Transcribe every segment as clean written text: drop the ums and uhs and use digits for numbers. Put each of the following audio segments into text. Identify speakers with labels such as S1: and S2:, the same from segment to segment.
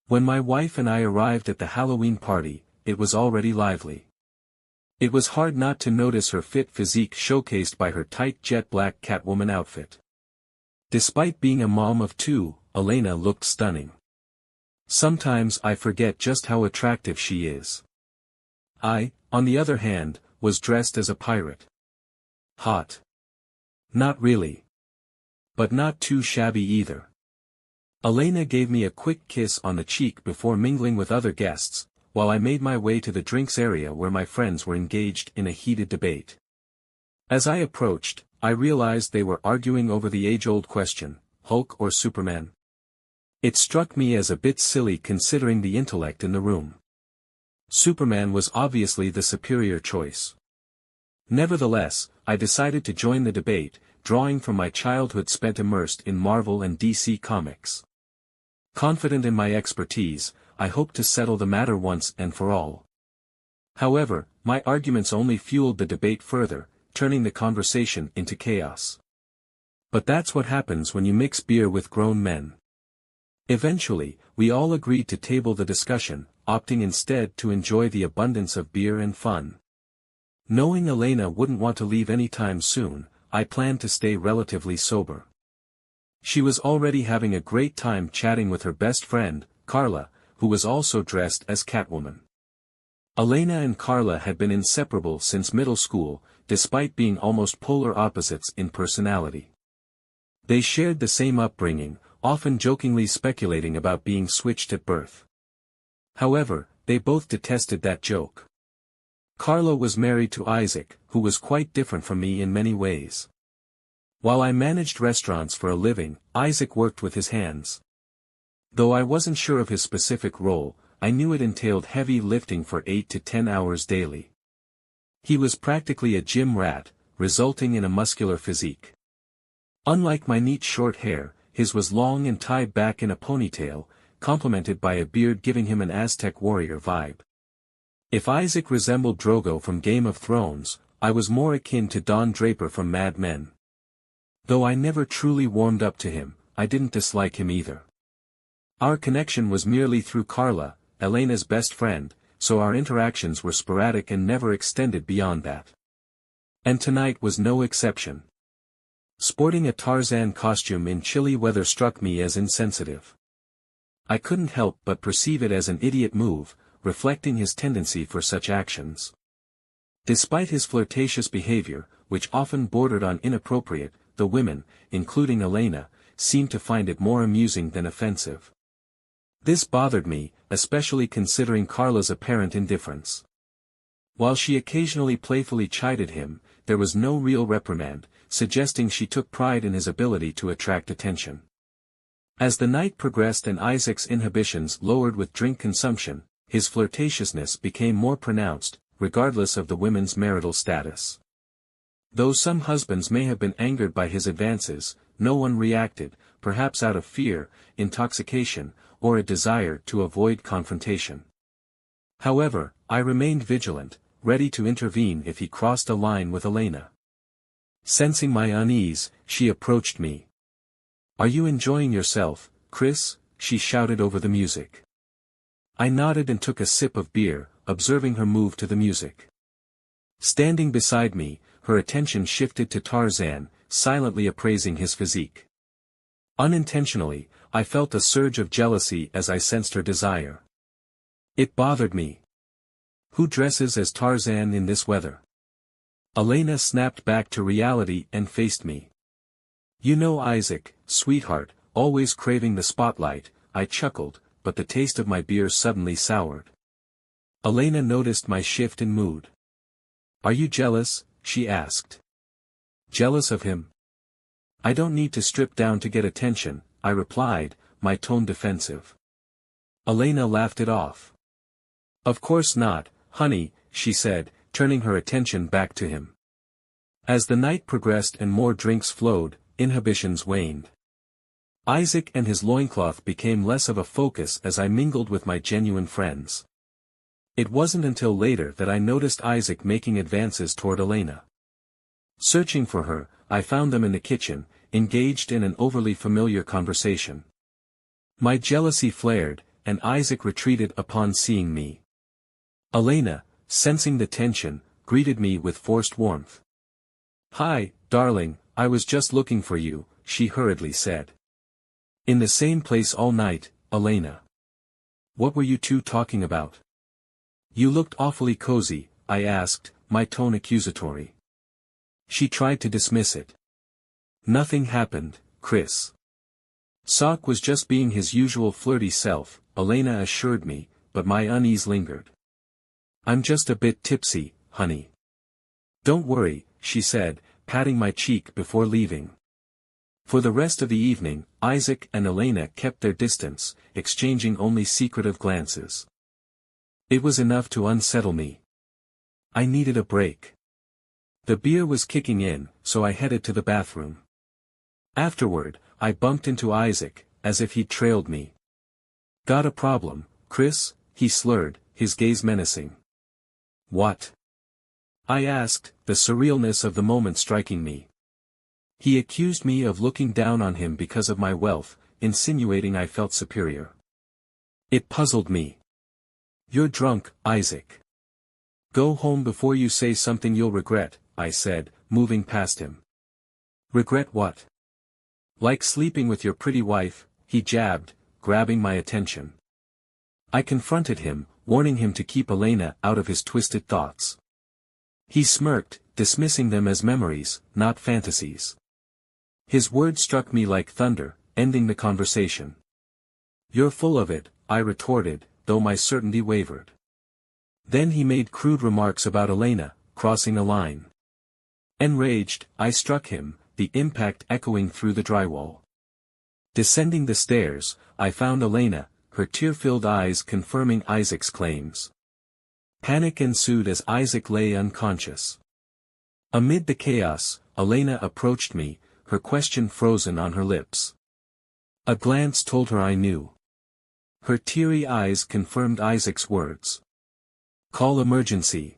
S1: When my wife and I arrived at the Halloween party, it was already lively. It was hard not to notice her fit physique showcased by her tight jet black Catwoman outfit. Despite being a mom of two, Elena looked stunning. Sometimes I forget just how attractive she is. I, on the other hand, was dressed as a pirate. Hot. Not really. But not too shabby either. Elena gave me a quick kiss on the cheek before mingling with other guests, while I made my way to the drinks area where my friends were engaged in a heated debate. As I approached, I realized they were arguing over the age-old question, Hulk or Superman? It struck me as a bit silly considering the intellect in the room. Superman was obviously the superior choice. Nevertheless, I decided to join the debate, drawing from my childhood spent immersed in Marvel and DC comics. Confident in my expertise, I hoped to settle the matter once and for all. However, my arguments only fueled the debate further, turning the conversation into chaos. But that's what happens when you mix beer with grown men. Eventually, we all agreed to table the discussion, opting instead to enjoy the abundance of beer and fun. Knowing Elena wouldn't want to leave anytime soon, I planned to stay relatively sober. She was already having a great time chatting with her best friend, Carla, who was also dressed as Catwoman. Elena and Carla had been inseparable since middle school, despite being almost polar opposites in personality. They shared the same upbringing, often jokingly speculating about being switched at birth. However, they both detested that joke. Carla was married to Isaac, who was quite different from me in many ways. While I managed restaurants for a living, Isaac worked with his hands. Though I wasn't sure of his specific role, I knew it entailed heavy lifting for 8 to 10 hours daily. He was practically a gym rat, resulting in a muscular physique. Unlike my neat short hair, his was long and tied back in a ponytail, complemented by a beard giving him an Aztec warrior vibe. If Isaac resembled Drogo from Game of Thrones, I was more akin to Don Draper from Mad Men. Though I never truly warmed up to him, I didn't dislike him either. Our connection was merely through Carla, Elena's best friend, so our interactions were sporadic and never extended beyond that. And tonight was no exception. Sporting a Tarzan costume in chilly weather struck me as insensitive. I couldn't help but perceive it as an idiot move, reflecting his tendency for such actions. Despite his flirtatious behavior, which often bordered on inappropriate, the women, including Elena, seemed to find it more amusing than offensive. This bothered me, especially considering Carla's apparent indifference. While she occasionally playfully chided him, there was no real reprimand, suggesting she took pride in his ability to attract attention. As the night progressed and Isaac's inhibitions lowered with drink consumption, his flirtatiousness became more pronounced, regardless of the women's marital status. Though some husbands may have been angered by his advances, no one reacted, perhaps out of fear, intoxication, or a desire to avoid confrontation. However, I remained vigilant, ready to intervene if he crossed a line with Elena. Sensing my unease, she approached me. "Are you enjoying yourself, Chris?" she shouted over the music. I nodded and took a sip of beer, observing her move to the music. Standing beside me, her attention shifted to Tarzan, silently appraising his physique. Unintentionally, I felt a surge of jealousy as I sensed her desire. It bothered me. Who dresses as Tarzan in this weather? Elena snapped back to reality and faced me. "You know Isaac, sweetheart, always craving the spotlight," I chuckled, but the taste of my beer suddenly soured. Elena noticed my shift in mood. "Are you jealous?" she asked. "Jealous of him? I don't need to strip down to get attention," I replied, my tone defensive. Elena laughed it off. "Of course not, honey," she said, turning her attention back to him. As the night progressed and more drinks flowed, inhibitions waned. Isaac and his loincloth became less of a focus as I mingled with my genuine friends. It wasn't until later that I noticed Isaac making advances toward Elena. Searching for her, I found them in the kitchen, engaged in an overly familiar conversation. My jealousy flared, and Isaac retreated upon seeing me. Elena, sensing the tension, greeted me with forced warmth. "Hi, darling, I was just looking for you," she hurriedly said. "In the same place all night, Elena. What were you two talking about?" "You looked awfully cozy," I asked, my tone accusatory. She tried to dismiss it. "Nothing happened, Chris." Sock was just being his usual flirty self, Elena assured me, but my unease lingered. "I'm just a bit tipsy, honey." "Don't worry," she said, patting my cheek before leaving. For the rest of the evening, Isaac and Elena kept their distance, exchanging only secretive glances. It was enough to unsettle me. I needed a break. The beer was kicking in, so I headed to the bathroom. Afterward, I bumped into Isaac, as if he'd trailed me. "Got a problem, Chris?" he slurred, his gaze menacing. "What?" I asked, the surrealness of the moment striking me. He accused me of looking down on him because of my wealth, insinuating I felt superior. It puzzled me. "You're drunk, Isaac. Go home before you say something you'll regret," I said, moving past him. "Regret what?" "Like sleeping with your pretty wife," he jabbed, grabbing my attention. I confronted him, warning him to keep Elena out of his twisted thoughts. He smirked, dismissing them as memories, not fantasies. His words struck me like thunder, ending the conversation. "You're full of it," I retorted, though my certainty wavered. Then he made crude remarks about Elena, crossing a line. Enraged, I struck him, the impact echoing through the drywall. Descending the stairs, I found Elena, her tear-filled eyes confirming Isaac's claims. Panic ensued as Isaac lay unconscious. Amid the chaos, Elena approached me, her question frozen on her lips. A glance told her I knew. Her teary eyes confirmed Isaac's words. "Call emergency."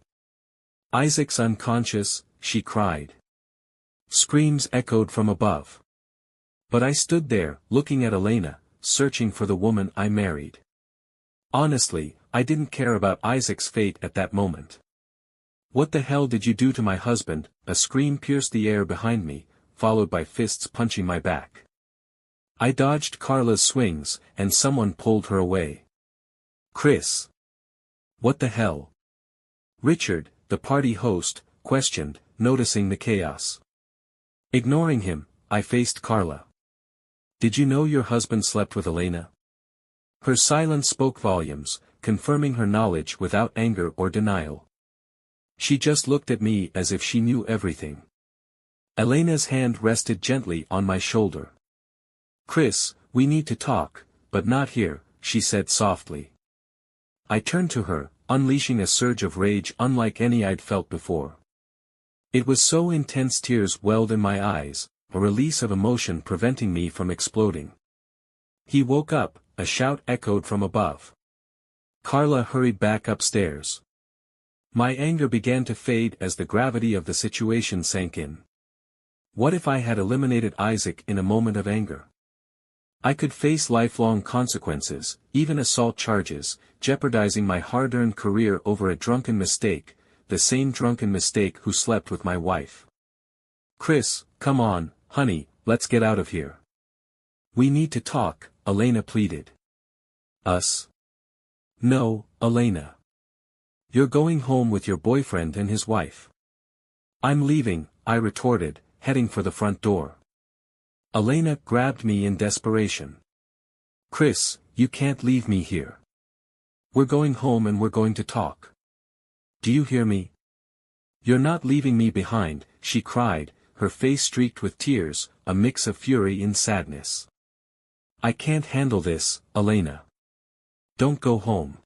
S1: "Isaac's unconscious," she cried. Screams echoed from above. But I stood there, looking at Elena, searching for the woman I married. Honestly, I didn't care about Isaac's fate at that moment. "What the hell did you do to my husband?" A scream pierced the air behind me, followed by fists punching my back. I dodged Carla's swings, and someone pulled her away. "Chris. What the hell?" Richard, the party host, questioned, noticing the chaos. Ignoring him, I faced Carla. "Did you know your husband slept with Elena?" Her silence spoke volumes, confirming her knowledge without anger or denial. She just looked at me as if she knew everything. Elena's hand rested gently on my shoulder. "Chris, we need to talk, but not here," she said softly. I turned to her, unleashing a surge of rage unlike any I'd felt before. It was so intense tears welled in my eyes, a release of emotion preventing me from exploding. He woke up, a shout echoed from above. Carla hurried back upstairs. My anger began to fade as the gravity of the situation sank in. What if I had eliminated Isaac in a moment of anger? I could face lifelong consequences, even assault charges, jeopardizing my hard-earned career over a drunken mistake, the same drunken mistake who slept with my wife. "Chris, come on, honey, let's get out of here." "We need to talk," Elena pleaded. "Us?" "No, Elena. You're going home with your boyfriend and his wife." "I'm leaving," I retorted, heading for the front door. Elena grabbed me in desperation. "Chris, you can't leave me here. We're going home and we're going to talk. Do you hear me? You're not leaving me behind," she cried, her face streaked with tears, a mix of fury and sadness. "I can't handle this, Elena. Don't go home.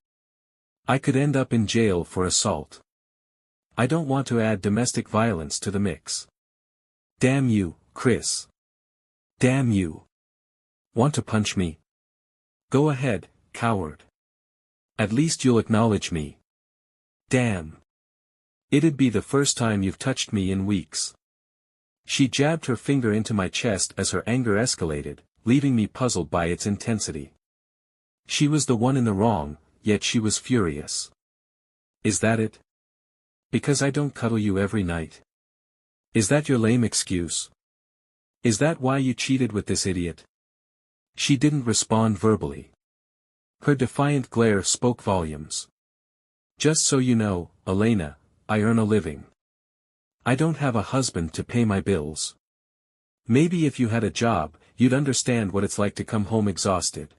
S1: I could end up in jail for assault. I don't want to add domestic violence to the mix. Damn you, Chris. Damn you. Want to punch me? Go ahead, coward. At least you'll acknowledge me. Damn. It'd be the first time you've touched me in weeks." She jabbed her finger into my chest as her anger escalated, leaving me puzzled by its intensity. She was the one in the wrong, yet she was furious. Is that it? Because I don't cuddle you every night? Is that your lame excuse? Is that why you cheated with this idiot? She didn't respond verbally. Her defiant glare spoke volumes. Just so you know, Elena, I earn a living. I don't have a husband to pay my bills. Maybe if you had a job, you'd understand what it's like to come home exhausted.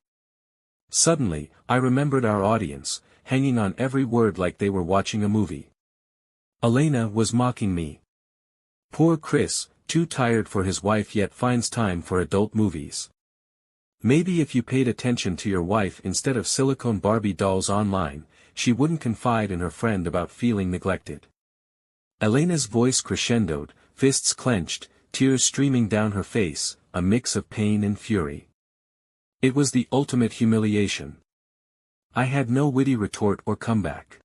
S1: Suddenly, I remembered our audience, hanging on every word like they were watching a movie. Elena was mocking me. Poor Chris, too tired for his wife yet finds time for adult movies. Maybe if you paid attention to your wife instead of silicone Barbie dolls online, she wouldn't confide in her friend about feeling neglected. Elena's voice crescendoed, fists clenched, tears streaming down her face, a mix of pain and fury. It was the ultimate humiliation. I had no witty retort or comeback.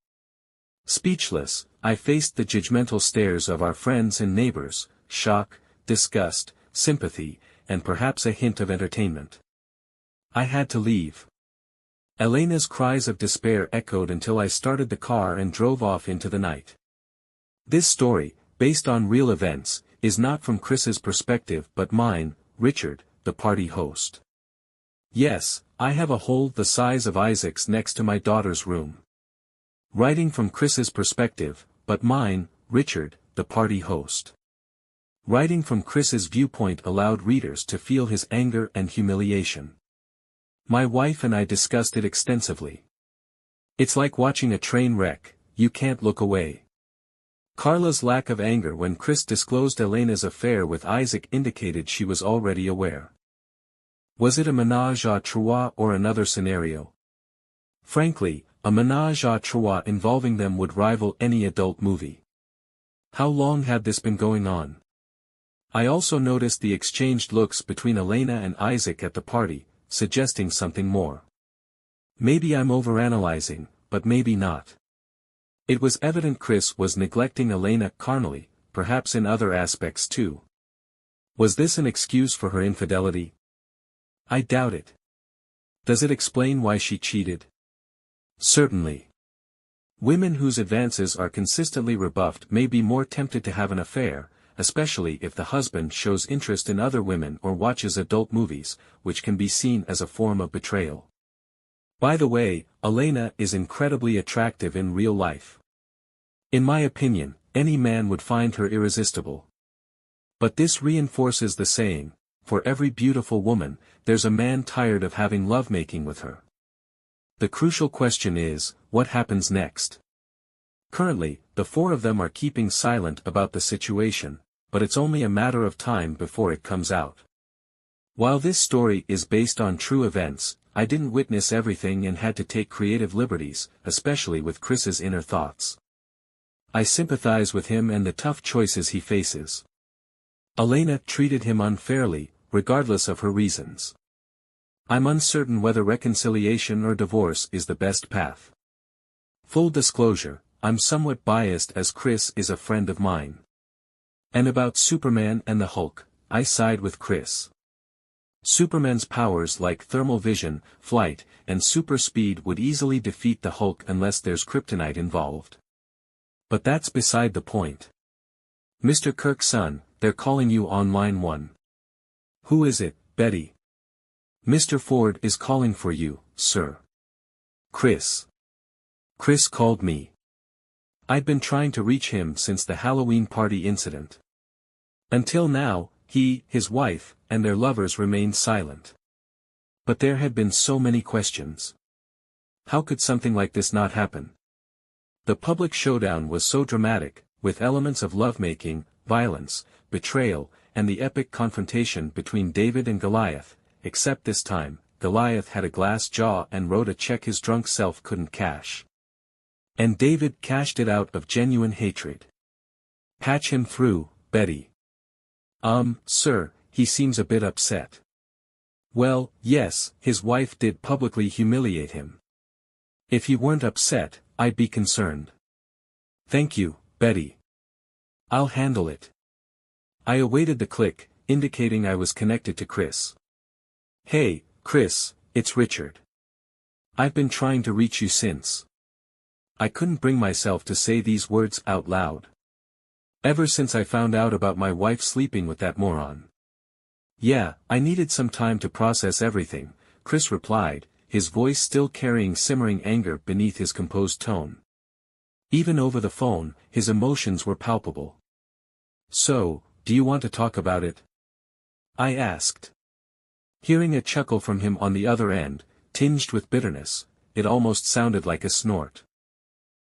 S1: Speechless, I faced the judgmental stares of our friends and neighbors, shock, disgust, sympathy, and perhaps a hint of entertainment. I had to leave. Elena's cries of despair echoed until I started the car and drove off into the night. This story, based on real events, is not from Chris's perspective but mine, Richard, the party host. Yes, I have a hole the size of Isaac's next to my daughter's room. Writing from Chris's perspective, but mine, Richard, the party host. Writing from Chris's viewpoint allowed readers to feel his anger and humiliation. My wife and I discussed it extensively. It's like watching a train wreck, you can't look away. Carla's lack of anger when Chris disclosed Elena's affair with Isaac indicated she was already aware. Was it a ménage à trois or another scenario? Frankly, a ménage à trois involving them would rival any adult movie. How long had this been going on? I also noticed the exchanged looks between Elena and Isaac at the party, suggesting something more. Maybe I'm overanalyzing, but maybe not. It was evident Chris was neglecting Elena carnally, perhaps in other aspects too. Was this an excuse for her infidelity? I doubt it. Does it explain why she cheated? Certainly. Women whose advances are consistently rebuffed may be more tempted to have an affair, especially if the husband shows interest in other women or watches adult movies, which can be seen as a form of betrayal. By the way, Elena is incredibly attractive in real life. In my opinion, any man would find her irresistible. But this reinforces the saying, for every beautiful woman, there's a man tired of having lovemaking with her. The crucial question is, what happens next? Currently, the four of them are keeping silent about the situation, but it's only a matter of time before it comes out. While this story is based on true events, I didn't witness everything and had to take creative liberties, especially with Chris's inner thoughts. I sympathize with him and the tough choices he faces. Elena treated him unfairly, regardless of her reasons. I'm uncertain whether reconciliation or divorce is the best path. Full disclosure, I'm somewhat biased as Chris is a friend of mine. And about Superman and the Hulk, I side with Chris. Superman's powers like thermal vision, flight, and super speed would easily defeat the Hulk unless there's kryptonite involved. But that's beside the point. Mr. Kirk's son, they're calling you on line 1. Who is it, Betty? Mr. Ford is calling for you, sir. Chris. Chris called me. I'd been trying to reach him since the Halloween party incident. Until now, he, his wife, and their lovers remained silent. But there had been so many questions. How could something like this not happen? The public showdown was so dramatic, with elements of lovemaking, violence, betrayal, and the epic confrontation between David and Goliath, except this time, Goliath had a glass jaw and wrote a check his drunk self couldn't cash. And David cashed it out of genuine hatred. Patch him through, Betty. Sir, he seems a bit upset. Well, yes, his wife did publicly humiliate him. If he weren't upset, I'd be concerned. Thank you, Betty. I'll handle it. I awaited the click, indicating I was connected to Chris. Hey, Chris, it's Richard. I've been trying to reach you since. I couldn't bring myself to say these words out loud. Ever since I found out about my wife sleeping with that moron. Yeah, I needed some time to process everything, Chris replied, his voice still carrying simmering anger beneath his composed tone. Even over the phone, his emotions were palpable. So, do you want to talk about it? I asked. Hearing a chuckle from him on the other end, tinged with bitterness, it almost sounded like a snort.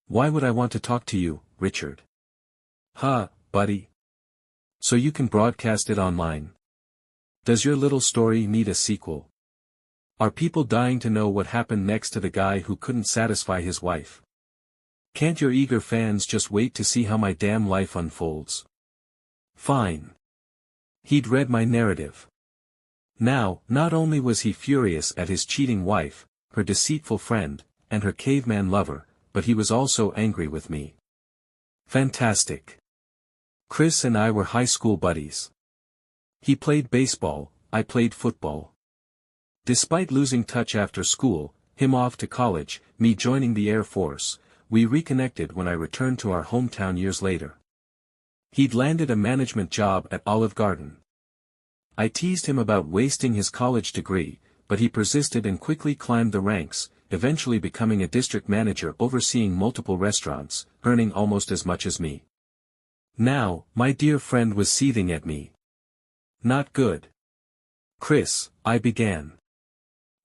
S1: Why would I want to talk to you, Richard? Huh, buddy. So you can broadcast it online. Does your little story need a sequel? Are people dying to know what happened next to the guy who couldn't satisfy his wife? Can't your eager fans just wait to see how my damn life unfolds? Fine. He'd read my narrative. Now, not only was he furious at his cheating wife, her deceitful friend, and her caveman lover, but he was also angry with me. Fantastic. Chris and I were high school buddies. He played baseball, I played football. Despite losing touch after school, him off to college, me joining the Air Force, we reconnected when I returned to our hometown years later. He'd landed a management job at Olive Garden. I teased him about wasting his college degree, but he persisted and quickly climbed the ranks, eventually becoming a district manager overseeing multiple restaurants, earning almost as much as me. Now, my dear friend was seething at me. Not good. Chris, I began.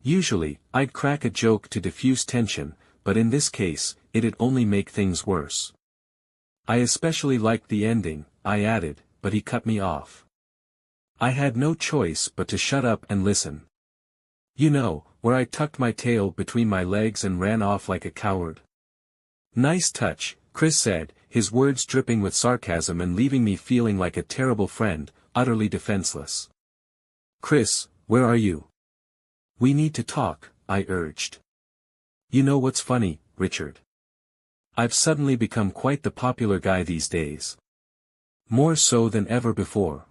S1: Usually, I'd crack a joke to diffuse tension, but in this case, it'd only make things worse. I especially liked the ending, I added, but he cut me off. I had no choice but to shut up and listen. You know, where I tucked my tail between my legs and ran off like a coward. Nice touch, Chris said, his words dripping with sarcasm and leaving me feeling like a terrible friend, utterly defenseless. Chris, where are you? We need to talk, I urged. You know what's funny, Richard? I've suddenly become quite the popular guy these days. More so than ever before.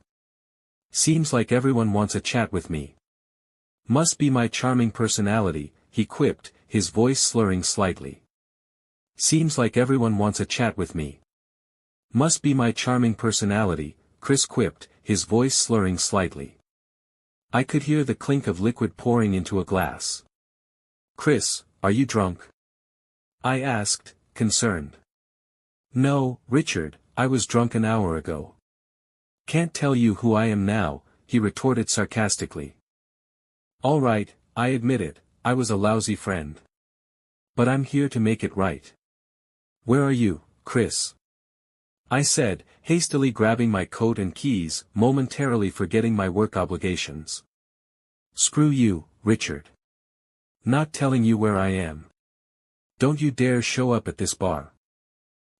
S1: Seems like everyone wants a chat with me. Must be my charming personality, he quipped, his voice slurring slightly. Seems like everyone wants a chat with me. Must be my charming personality, Chris quipped, his voice slurring slightly. I could hear the clink of liquid pouring into a glass. Chris, are you drunk? I asked, concerned. No, Richard, I was drunk an hour ago. Can't tell you who I am now, he retorted sarcastically. All right, I admit it, I was a lousy friend. But I'm here to make it right. Where are you, Chris? I said, hastily grabbing my coat and keys, momentarily forgetting my work obligations. Screw you, Richard. Not telling you where I am. Don't you dare show up at this bar.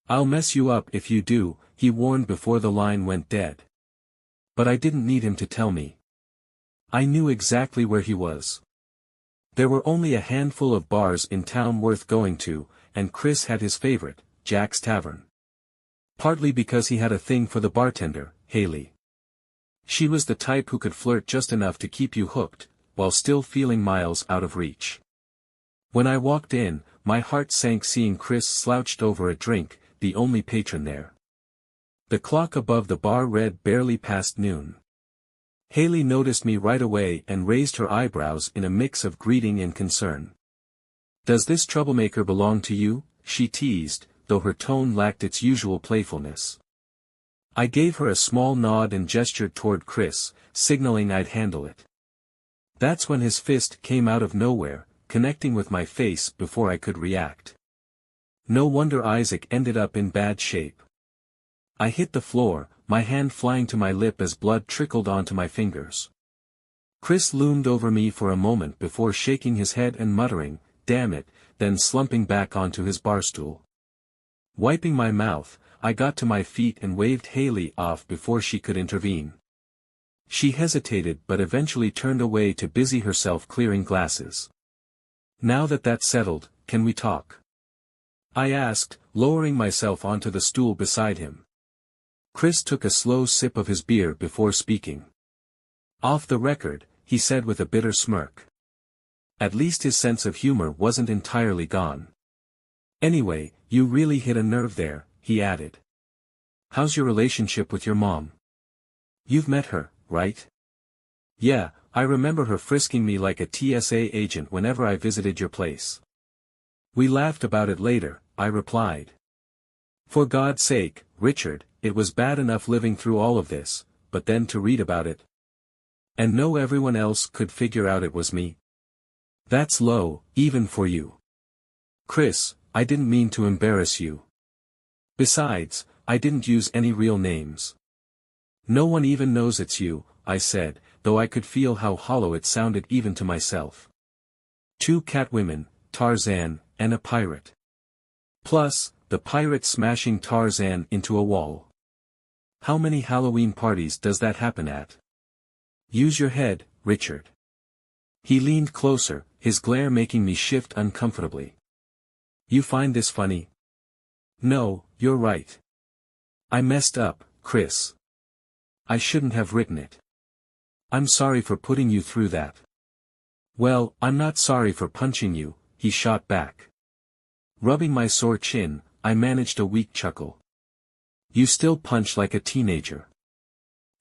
S1: I'll mess you up if you do, he warned before the line went dead. But I didn't need him to tell me. I knew exactly where he was. There were only a handful of bars in town worth going to, and Chris had his favorite, Jack's Tavern. Partly because he had a thing for the bartender, Haley. She was the type who could flirt just enough to keep you hooked, while still feeling miles out of reach. When I walked in, my heart sank seeing Chris slouched over a drink, the only patron there. The clock above the bar read barely past noon. Haley noticed me right away and raised her eyebrows in a mix of greeting and concern. Does this troublemaker belong to you? She teased, though her tone lacked its usual playfulness. I gave her a small nod and gestured toward Chris, signaling I'd handle it. That's when his fist came out of nowhere, connecting with my face before I could react. No wonder Isaac ended up in bad shape. I hit the floor, my hand flying to my lip as blood trickled onto my fingers. Chris loomed over me for a moment before shaking his head and muttering, "Damn it," then slumping back onto his barstool. Wiping my mouth, I got to my feet and waved Haley off before she could intervene. She hesitated but eventually turned away to busy herself clearing glasses. Now that that's settled, can we talk? I asked, lowering myself onto the stool beside him. Chris took a slow sip of his beer before speaking. Off the record, he said with a bitter smirk. At least his sense of humor wasn't entirely gone. Anyway, you really hit a nerve there, he added. How's your relationship with your mom? You've met her, right? Yeah, I remember her frisking me like a TSA agent whenever I visited your place. We laughed about it later, I replied. For God's sake, Richard, it was bad enough living through all of this, but then to read about it. And know everyone else could figure out it was me. That's low, even for you. Chris, I didn't mean to embarrass you. Besides, I didn't use any real names. No one even knows it's you, I said, though I could feel how hollow it sounded even to myself. 2 catwomen, Tarzan, and a pirate. Plus, the pirate smashing Tarzan into a wall. How many Halloween parties does that happen at? Use your head, Richard. He leaned closer, his glare making me shift uncomfortably. You find this funny? No, you're right. I messed up, Chris. I shouldn't have written it. I'm sorry for putting you through that. Well, I'm not sorry for punching you, he shot back. Rubbing my sore chin, I managed a weak chuckle. You still punch like a teenager.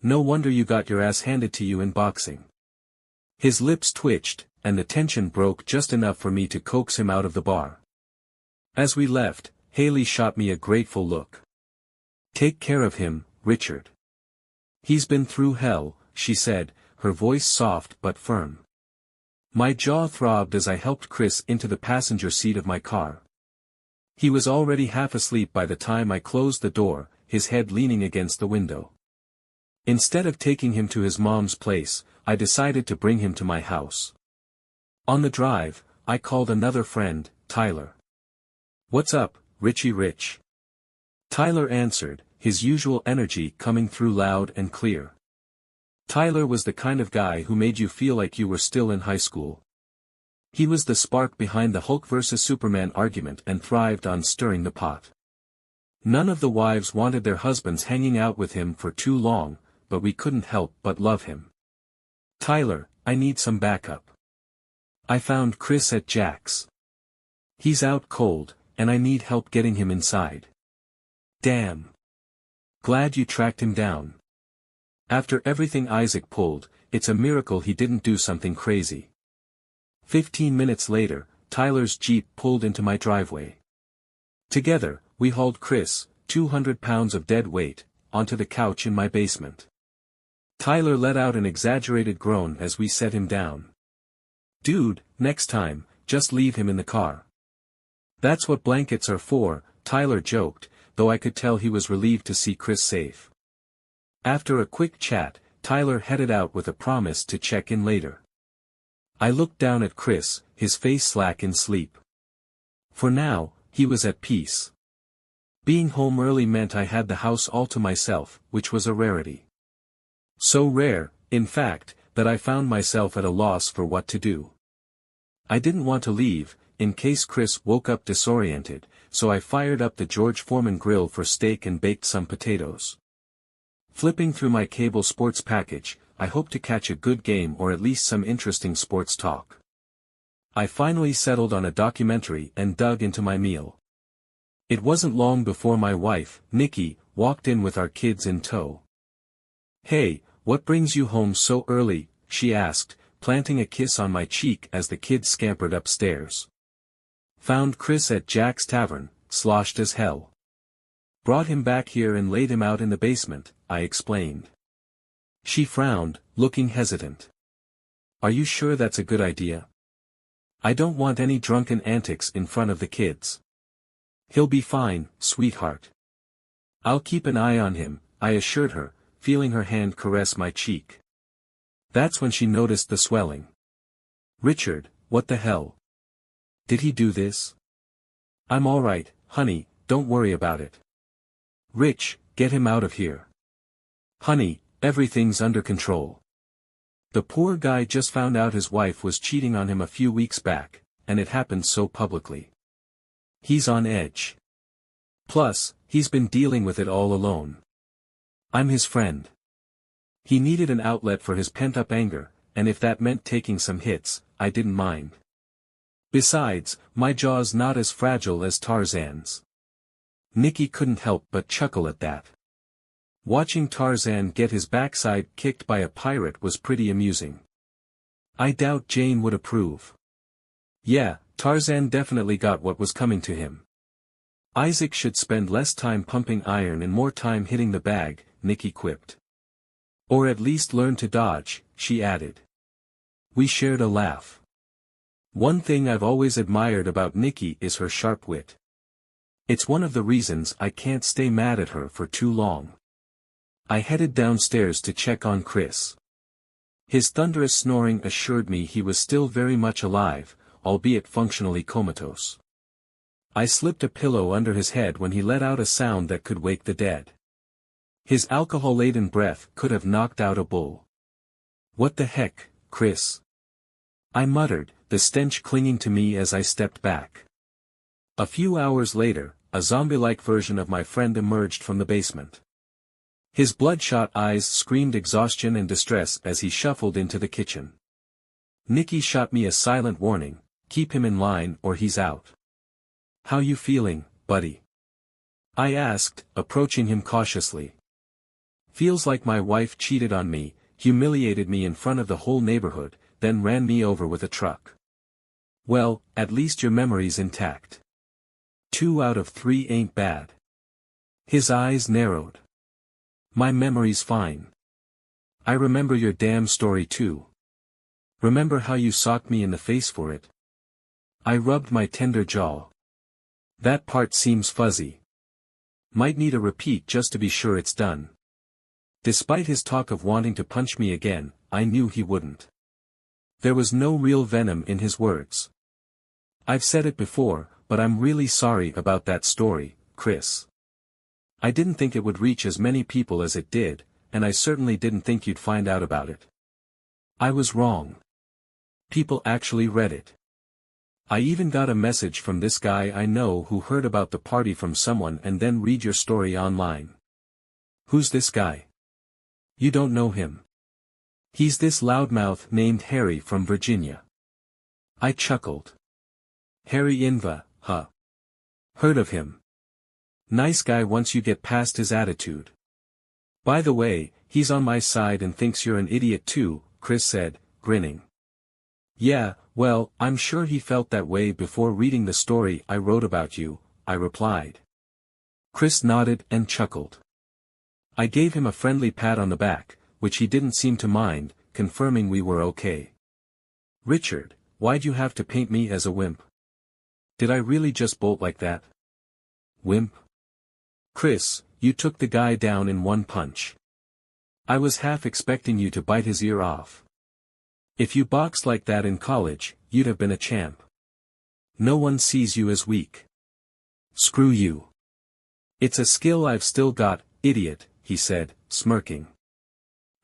S1: No wonder you got your ass handed to you in boxing. His lips twitched, and the tension broke just enough for me to coax him out of the bar. As we left, Haley shot me a grateful look. Take care of him, Richard. He's been through hell, she said, her voice soft but firm. My jaw throbbed as I helped Chris into the passenger seat of my car. He was already half asleep by the time I closed the door, his head leaning against the window. Instead of taking him to his mom's place, I decided to bring him to my house. On the drive, I called another friend, Tyler. What's up, Richie Rich? Tyler answered, his usual energy coming through loud and clear. Tyler was the kind of guy who made you feel like you were still in high school. He was the spark behind the Hulk vs. Superman argument and thrived on stirring the pot. None of the wives wanted their husbands hanging out with him for too long, but we couldn't help but love him. Tyler, I need some backup. I found Chris at Jack's. He's out cold, and I need help getting him inside. Damn. Glad you tracked him down. After everything Isaac pulled, it's a miracle he didn't do something crazy. 15 minutes later, Tyler's Jeep pulled into my driveway. Together, we hauled Chris, 200 pounds of dead weight, onto the couch in my basement. Tyler let out an exaggerated groan as we set him down. Dude, next time, just leave him in the car. That's what blankets are for, Tyler joked, though I could tell he was relieved to see Chris safe. After a quick chat, Tyler headed out with a promise to check in later. I looked down at Chris, his face slack in sleep. For now, he was at peace. Being home early meant I had the house all to myself, which was a rarity. So rare, in fact, that I found myself at a loss for what to do. I didn't want to leave, in case Chris woke up disoriented, so I fired up the George Foreman grill for steak and baked some potatoes. Flipping through my cable sports package, I hoped to catch a good game or at least some interesting sports talk. I finally settled on a documentary and dug into my meal. It wasn't long before my wife, Nikki, walked in with our kids in tow. Hey, what brings you home so early? She asked, planting a kiss on my cheek as the kids scampered upstairs. Found Chris at Jack's Tavern, sloshed as hell. Brought him back here and laid him out in the basement, I explained. She frowned, looking hesitant. Are you sure that's a good idea? I don't want any drunken antics in front of the kids. He'll be fine, sweetheart. I'll keep an eye on him, I assured her, feeling her hand caress my cheek. That's when she noticed the swelling. Richard, what the hell? Did he do this? I'm all right, honey, don't worry about it. Rich, get him out of here. Honey, everything's under control. The poor guy just found out his wife was cheating on him a few weeks back, and it happened so publicly. He's on edge. Plus, he's been dealing with it all alone. I'm his friend. He needed an outlet for his pent-up anger, and if that meant taking some hits, I didn't mind. Besides, my jaw's not as fragile as Tarzan's. Nikki couldn't help but chuckle at that. Watching Tarzan get his backside kicked by a pirate was pretty amusing. I doubt Jane would approve. Yeah, Tarzan definitely got what was coming to him. Isaac should spend less time pumping iron and more time hitting the bag, Nikki quipped. Or at least learn to dodge, she added. We shared a laugh. One thing I've always admired about Nikki is her sharp wit. It's one of the reasons I can't stay mad at her for too long. I headed downstairs to check on Chris. His thunderous snoring assured me he was still very much alive, albeit functionally comatose. I slipped a pillow under his head when he let out a sound that could wake the dead. His alcohol-laden breath could have knocked out a bull. What the heck, Chris? I muttered, the stench clinging to me as I stepped back. A few hours later, a zombie-like version of my friend emerged from the basement. His bloodshot eyes screamed exhaustion and distress as he shuffled into the kitchen. Nikki shot me a silent warning, keep him in line or he's out. How you feeling, buddy? I asked, approaching him cautiously. Feels like my wife cheated on me, humiliated me in front of the whole neighborhood, then ran me over with a truck. Well, at least your memory's intact. 2 out of 3 ain't bad. His eyes narrowed. My memory's fine. I remember your damn story too. Remember how you socked me in the face for it? I rubbed my tender jaw. That part seems fuzzy. Might need a repeat just to be sure it's done. Despite his talk of wanting to punch me again, I knew he wouldn't. There was no real venom in his words. I've said it before, but I'm really sorry about that story, Chris. I didn't think it would reach as many people as it did, and I certainly didn't think you'd find out about it. I was wrong. People actually read it. I even got a message from this guy I know who heard about the party from someone and then read your story online. Who's this guy? You don't know him. He's this loudmouth named Harry from Virginia. I chuckled. Harry Inva, huh? Heard of him. Nice guy once you get past his attitude. By the way, he's on my side and thinks you're an idiot too, Chris said, grinning. Yeah, well, I'm sure he felt that way before reading the story I wrote about you, I replied. Chris nodded and chuckled. I gave him a friendly pat on the back, which he didn't seem to mind, confirming we were okay. Richard, why'd you have to paint me as a wimp? Did I really just bolt like that? Wimp? Chris, you took the guy down in one punch. I was half expecting you to bite his ear off. If you boxed like that in college, you'd have been a champ. No one sees you as weak. Screw you. It's a skill I've still got, idiot, he said, smirking.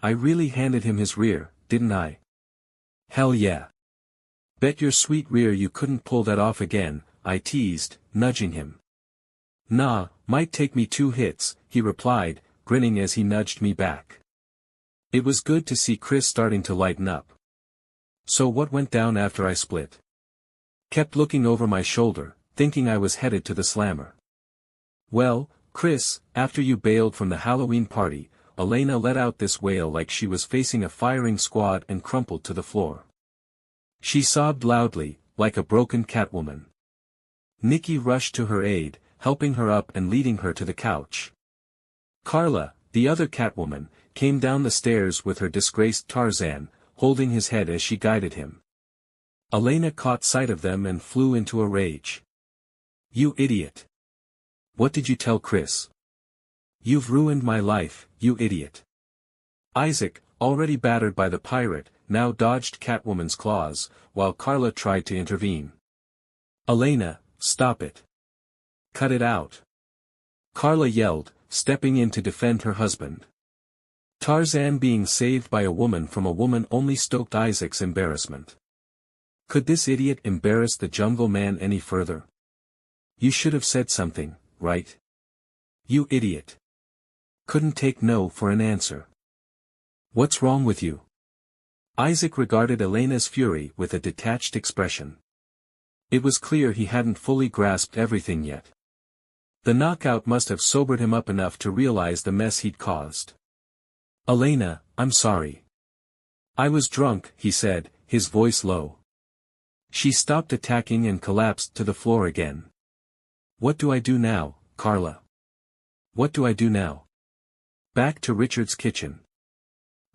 S1: I really handed him his rear, didn't I? Hell yeah. Bet your sweet rear you couldn't pull that off again, I teased, nudging him. Nah, might take me 2 hits, he replied, grinning as he nudged me back. It was good to see Chris starting to lighten up. So what went down after I split? Kept looking over my shoulder, thinking I was headed to the slammer. Well, Chris, after you bailed from the Halloween party, Elena let out this wail like she was facing a firing squad and crumpled to the floor. She sobbed loudly, like a broken Catwoman. Nikki rushed to her aid, helping her up and leading her to the couch. Carla, the other Catwoman, came down the stairs with her disgraced Tarzan, holding his head as she guided him. Elena caught sight of them and flew into a rage. You idiot. What did you tell Chris? You've ruined my life, you idiot. Isaac, already battered by the pirate, now dodged Catwoman's claws, while Carla tried to intervene. Elena, stop it. Cut it out. Carla yelled, stepping in to defend her husband. Tarzan being saved by a woman from a woman only stoked Isaac's embarrassment. Could this idiot embarrass the jungle man any further? You should have said something, right? You idiot. Couldn't take no for an answer. What's wrong with you? Isaac regarded Elena's fury with a detached expression. It was clear he hadn't fully grasped everything yet. The knockout must have sobered him up enough to realize the mess he'd caused. "Elena, I'm sorry. I was drunk," he said, his voice low. She stopped attacking and collapsed to the floor again. "What do I do now, Carla? What do I do now?" Back to Richard's kitchen.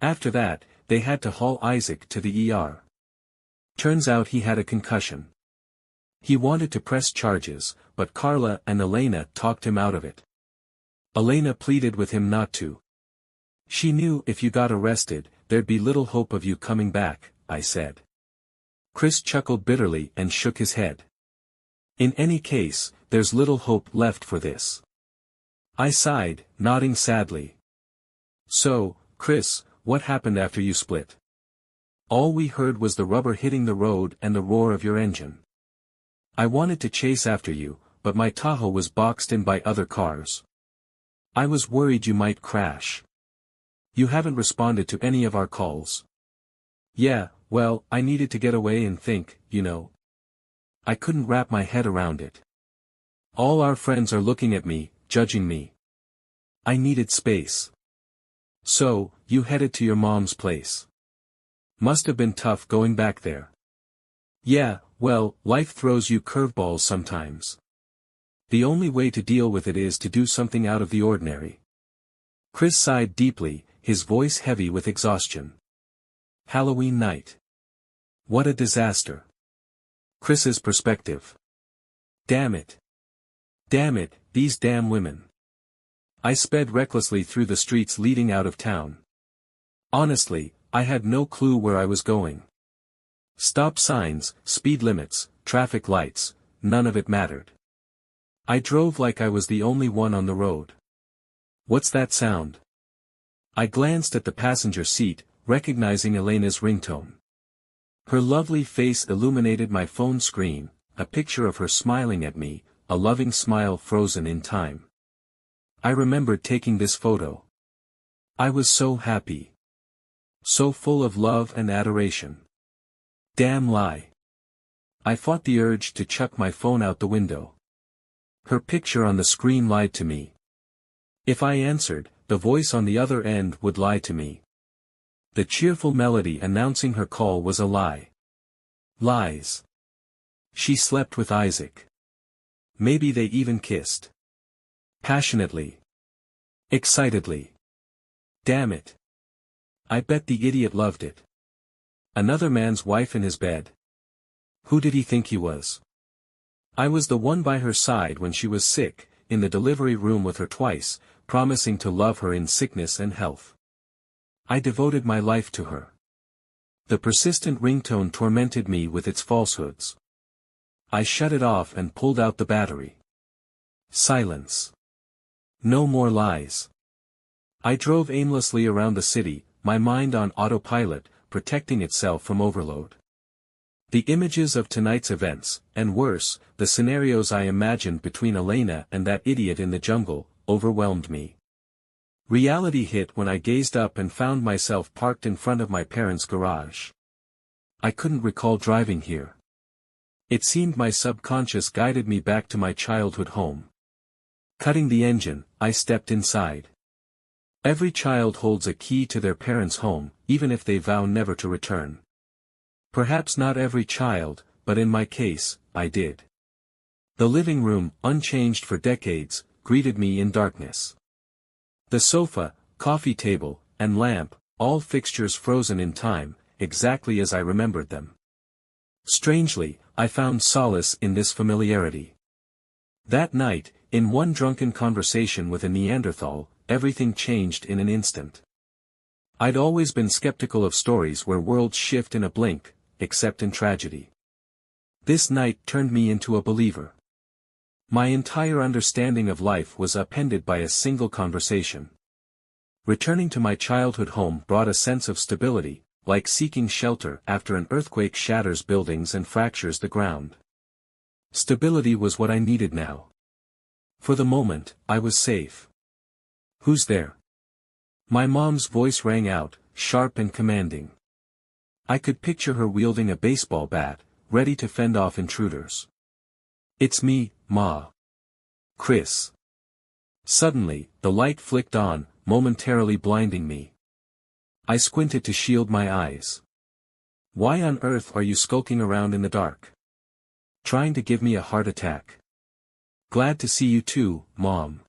S1: After that, they had to haul Isaac to the ER. Turns out he had a concussion. He wanted to press charges, but Carla and Elena talked him out of it. Elena pleaded with him not to. "She knew if you got arrested, there'd be little hope of you coming back," I said. Chris chuckled bitterly and shook his head. "In any case, there's little hope left for this." I sighed, nodding sadly. "So, Chris, what happened after you split?" "All we heard was the rubber hitting the road and the roar of your engine. I wanted to chase after you, but my Tahoe was boxed in by other cars. I was worried you might crash. You haven't responded to any of our calls." "Yeah, well, I needed to get away and think, you know. I couldn't wrap my head around it. All our friends are looking at me, judging me. I needed space. So, you headed to your mom's place. Must have been tough going back there." "Yeah, well, life throws you curveballs sometimes. The only way to deal with it is to do something out of the ordinary." Chris sighed deeply, his voice heavy with exhaustion. Halloween night. What a disaster. Chris's perspective. Damn it. Damn it, these damn women. I sped recklessly through the streets leading out of town. Honestly, I had no clue where I was going. Stop signs, speed limits, traffic lights, none of it mattered. I drove like I was the only one on the road. What's that sound? I glanced at the passenger seat, recognizing Elena's ringtone. Her lovely face illuminated my phone screen, a picture of her smiling at me, a loving smile frozen in time. I remembered taking this photo. I was so happy. So full of love and adoration. Damn lie. I fought the urge to chuck my phone out the window. Her picture on the screen lied to me. If I answered, the voice on the other end would lie to me. The cheerful melody announcing her call was a lie. Lies. She slept with Isaac. Maybe they even kissed. Passionately. Excitedly. Damn it. I bet the idiot loved it. Another man's wife in his bed. Who did he think he was? I was the one by her side when she was sick, in the delivery room with her twice, promising to love her in sickness and health. I devoted my life to her. The persistent ringtone tormented me with its falsehoods. I shut it off and pulled out the battery. Silence. No more lies. I drove aimlessly around the city, my mind on autopilot, protecting itself from overload. The images of tonight's events, and worse, the scenarios I imagined between Elena and that idiot in the jungle, overwhelmed me. Reality hit when I gazed up and found myself parked in front of my parents' garage. I couldn't recall driving here. It seemed my subconscious guided me back to my childhood home. Cutting the engine, I stepped inside. Every child holds a key to their parents' home, even if they vow never to return. Perhaps not every child, but in my case, I did. The living room, unchanged for decades, greeted me in darkness. The sofa, coffee table, and lamp, all fixtures frozen in time, exactly as I remembered them. Strangely, I found solace in this familiarity. That night, in one drunken conversation with a Neanderthal, everything changed in an instant. I'd always been skeptical of stories where worlds shift in a blink, except in tragedy. This night turned me into a believer. My entire understanding of life was upended by a single conversation. Returning to my childhood home brought a sense of stability, like seeking shelter after an earthquake shatters buildings and fractures the ground. Stability was what I needed now. For the moment, I was safe. Who's there? My mom's voice rang out, sharp and commanding. I could picture her wielding a baseball bat, ready to fend off intruders. It's me, Ma. Chris. Suddenly, the light flicked on, momentarily blinding me. I squinted to shield my eyes. Why on earth are you skulking around in the dark? Trying to give me a heart attack? Glad to see you too, Mom.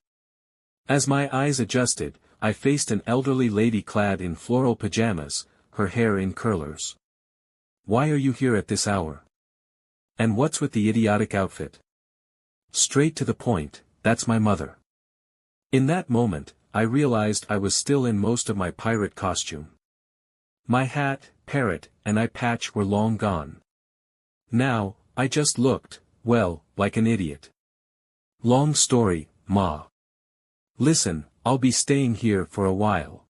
S1: As my eyes adjusted, I faced an elderly lady clad in floral pajamas, her hair in curlers. Why are you here at this hour? And what's with the idiotic outfit? Straight to the point, that's my mother. In that moment, I realized I was still in most of my pirate costume. My hat, parrot, and eye patch were long gone. Now, I just looked, well, like an idiot. Long story, Ma. Listen, I'll be staying here for a while.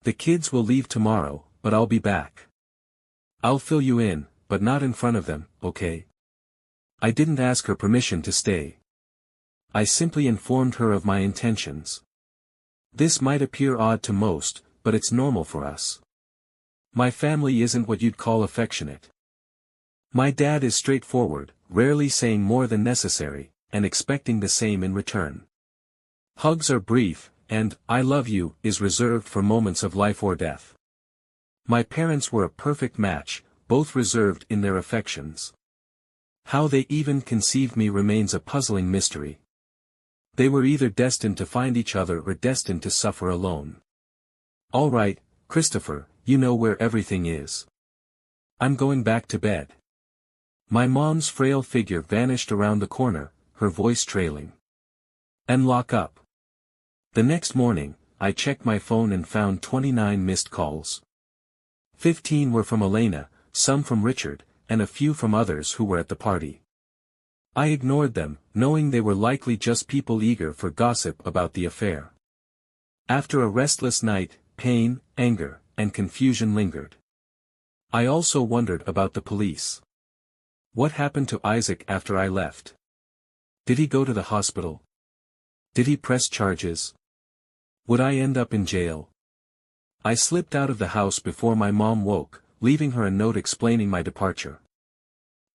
S1: The kids will leave tomorrow, but I'll be back. I'll fill you in, but not in front of them, okay? I didn't ask her permission to stay. I simply informed her of my intentions. This might appear odd to most, but it's normal for us. My family isn't what you'd call affectionate. My dad is straightforward, rarely saying more than necessary, and expecting the same in return. Hugs are brief, and "I love you" is reserved for moments of life or death. My parents were a perfect match, both reserved in their affections. How they even conceived me remains a puzzling mystery. They were either destined to find each other or destined to suffer alone. All right, Christopher, you know where everything is. I'm going back to bed. My mom's frail figure vanished around the corner, her voice trailing. And lock up. The next morning, I checked my phone and found 29 missed calls. 15 were from Elena, some from Richard, and a few from others who were at the party. I ignored them, knowing they were likely just people eager for gossip about the affair. After a restless night, pain, anger, and confusion lingered. I also wondered about the police. What happened to Isaac after I left? Did he go to the hospital? Did he press charges? Would I end up in jail? I slipped out of the house before my mom woke, leaving her a note explaining my departure.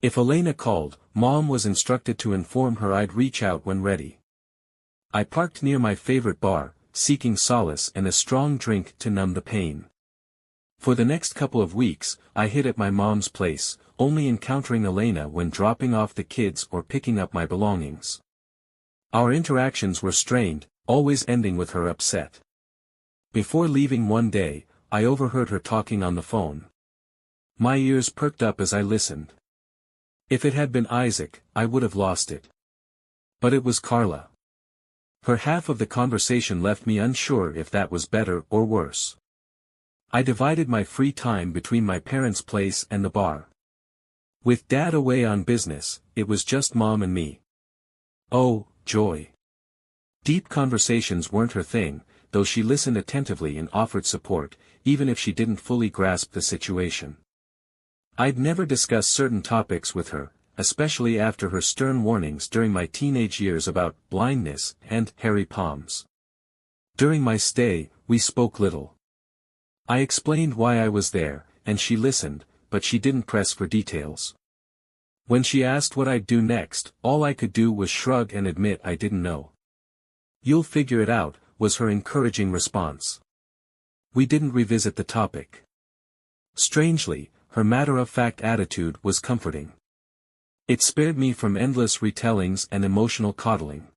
S1: If Elena called, Mom was instructed to inform her I'd reach out when ready. I parked near my favorite bar, seeking solace and a strong drink to numb the pain. For the next couple of weeks, I hid at my mom's place, only encountering Elena when dropping off the kids or picking up my belongings. Our interactions were strained, always ending with her upset. Before leaving one day, I overheard her talking on the phone. My ears perked up as I listened. If it had been Isaac, I would have lost it. But it was Carla. Her half of the conversation left me unsure if that was better or worse. I divided my free time between my parents' place and the bar. With Dad away on business, it was just Mom and me. Oh, joy. Deep conversations weren't her thing, though she listened attentively and offered support, even if she didn't fully grasp the situation. I'd never discuss certain topics with her, especially after her stern warnings during my teenage years about blindness and hairy palms. During my stay, we spoke little. I explained why I was there, and she listened, but she didn't press for details. When she asked what I'd do next, all I could do was shrug and admit I didn't know. "You'll figure it out," was her encouraging response. We didn't revisit the topic. Strangely, her matter-of-fact attitude was comforting. It spared me from endless retellings and emotional coddling.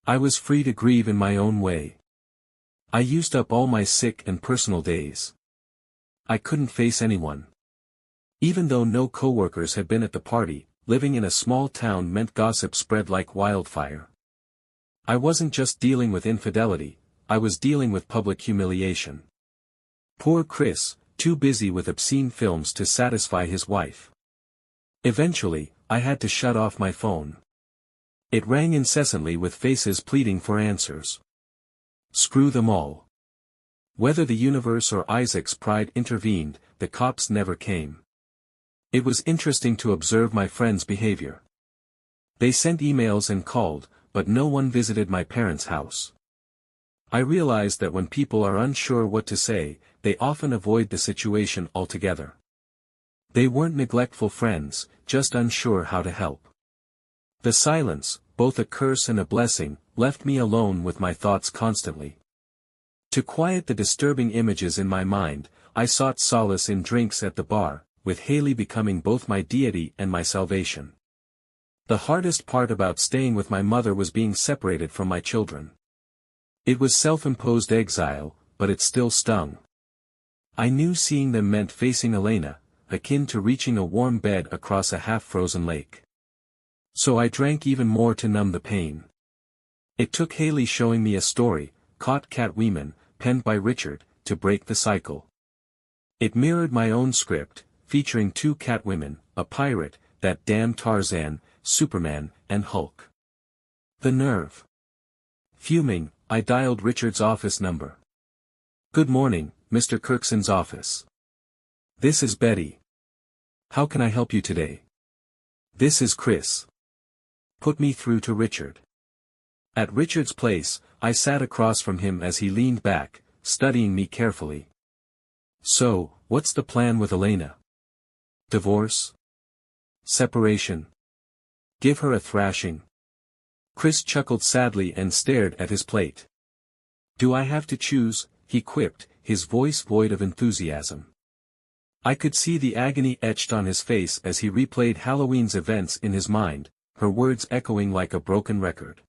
S1: I was free to grieve in my own way. I used up all my sick and personal days. I couldn't face anyone. Even though no coworkers had been at the party, living in a small town meant gossip spread like wildfire. I wasn't just dealing with infidelity, I was dealing with public humiliation. Poor Chris, too busy with obscene films to satisfy his wife. Eventually, I had to shut off my phone. It rang incessantly with faces pleading for answers. Screw them all. Whether the universe or Isaac's pride intervened, the cops never came. It was interesting to observe my friends' behavior. They sent emails and called, but no one visited my parents' house. I realized that when people are unsure what to say, they often avoid the situation altogether. They weren't neglectful friends, just unsure how to help. The silence, both a curse and a blessing, left me alone with my thoughts constantly. To quiet the disturbing images in my mind, I sought solace in drinks at the bar, with Haley becoming both my deity and my salvation. The hardest part about staying with my mother was being separated from my children. It was self-imposed exile, but it still stung. I knew seeing them meant facing Elena, akin to reaching a warm bed across a half-frozen lake. So I drank even more to numb the pain. It took Haley showing me a story, Caught Cat Women, penned by Richard, to break the cycle. It mirrored my own script, featuring two Catwomen, a pirate, that damn Tarzan, Superman, and Hulk. The nerve. Fuming, I dialed Richard's office number. "Good morning, Mr. Kirkson's office. This is Betty. How can I help you today?" "This is Chris." Put me through to Richard. At Richard's place, I sat across from him as he leaned back, studying me carefully. "So, what's the plan with Elena? Divorce? Separation? Give her a thrashing?" Chris chuckled sadly and stared at his plate. "Do I have to choose?" he quipped, his voice void of enthusiasm. I could see the agony etched on his face as he replayed Halloween's events in his mind, her words echoing like a broken record.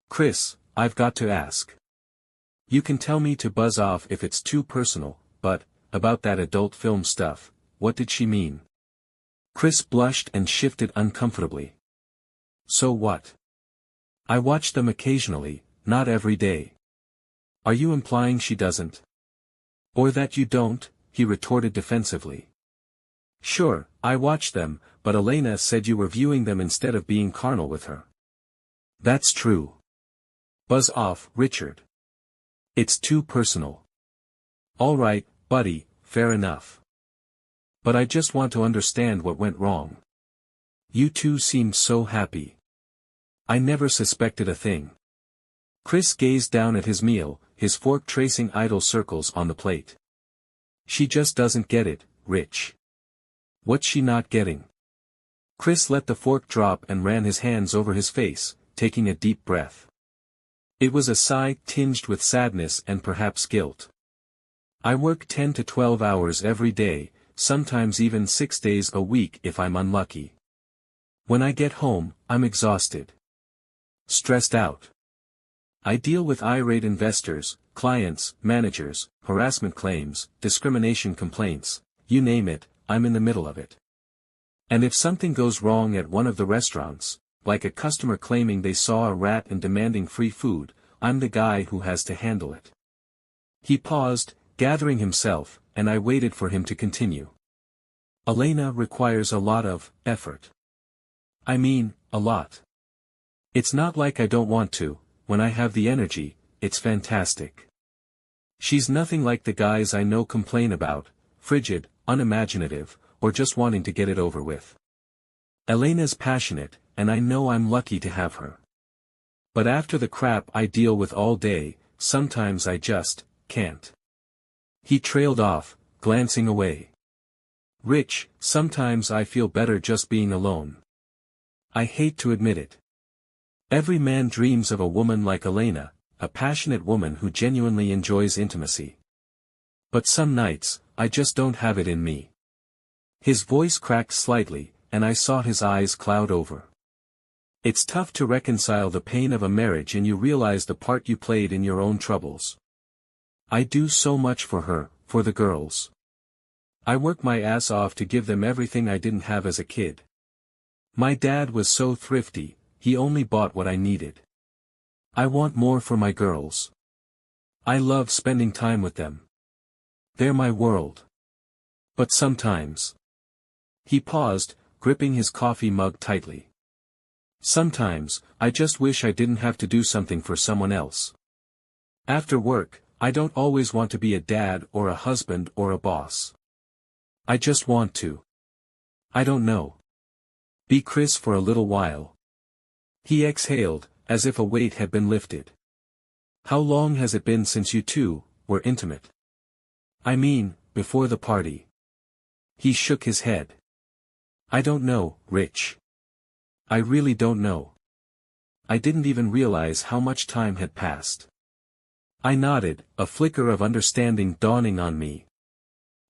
S1: "Chris, I've got to ask. You can tell me to buzz off if it's too personal, but, about that adult film stuff, what did she mean?" Chris blushed and shifted uncomfortably. "So what? I watch them occasionally, not every day." "Are you implying she doesn't? Or that you don't?" he retorted defensively. "Sure, I watch them, but Elena said you were viewing them instead of being carnal with her." "That's true." "Buzz off, Richard. It's too personal." "All right, buddy, fair enough. But I just want to understand what went wrong. You two seemed so happy. I never suspected a thing." Chris gazed down at his meal, his fork tracing idle circles on the plate. "She just doesn't get it, Rich." "What's she not getting?" Chris let the fork drop and ran his hands over his face, taking a deep breath. It was a sigh tinged with sadness and perhaps guilt. "I work 10 to 12 hours every day, sometimes even 6 days a week if I'm unlucky. When I get home, I'm exhausted. Stressed out. I deal with irate investors, clients, managers, harassment claims, discrimination complaints, you name it, I'm in the middle of it. And if something goes wrong at one of the restaurants, like a customer claiming they saw a rat and demanding free food, I'm the guy who has to handle it." He paused, gathering himself, and I waited for him to continue. "Elena requires a lot of effort. I mean, a lot. It's not like I don't want to, when I have the energy, it's fantastic. She's nothing like the guys I know complain about, frigid, unimaginative, or just wanting to get it over with. Elena's passionate, and I know I'm lucky to have her. But after the crap I deal with all day, sometimes I just can't." He trailed off, glancing away. "Rich, sometimes I feel better just being alone. I hate to admit it. Every man dreams of a woman like Elena, a passionate woman who genuinely enjoys intimacy. But some nights, I just don't have it in me." His voice cracked slightly, and I saw his eyes cloud over. It's tough to reconcile the pain of a marriage and you realize the part you played in your own troubles. I do so much for her, for the girls. I work my ass off to give them everything I didn't have as a kid. My dad was so thrifty, he only bought what I needed. I want more for my girls. I love spending time with them. They're my world. But sometimes. He paused, gripping his coffee mug tightly. Sometimes, I just wish I didn't have to do something for someone else. After work, I don't always want to be a dad or a husband or a boss. I just want to. I don't know. Be Chris for a little while. He exhaled, as if a weight had been lifted. How long has it been since you two were intimate? I mean, before the party. He shook his head. I don't know, Rich. I really don't know. I didn't even realize how much time had passed. I nodded, a flicker of understanding dawning on me.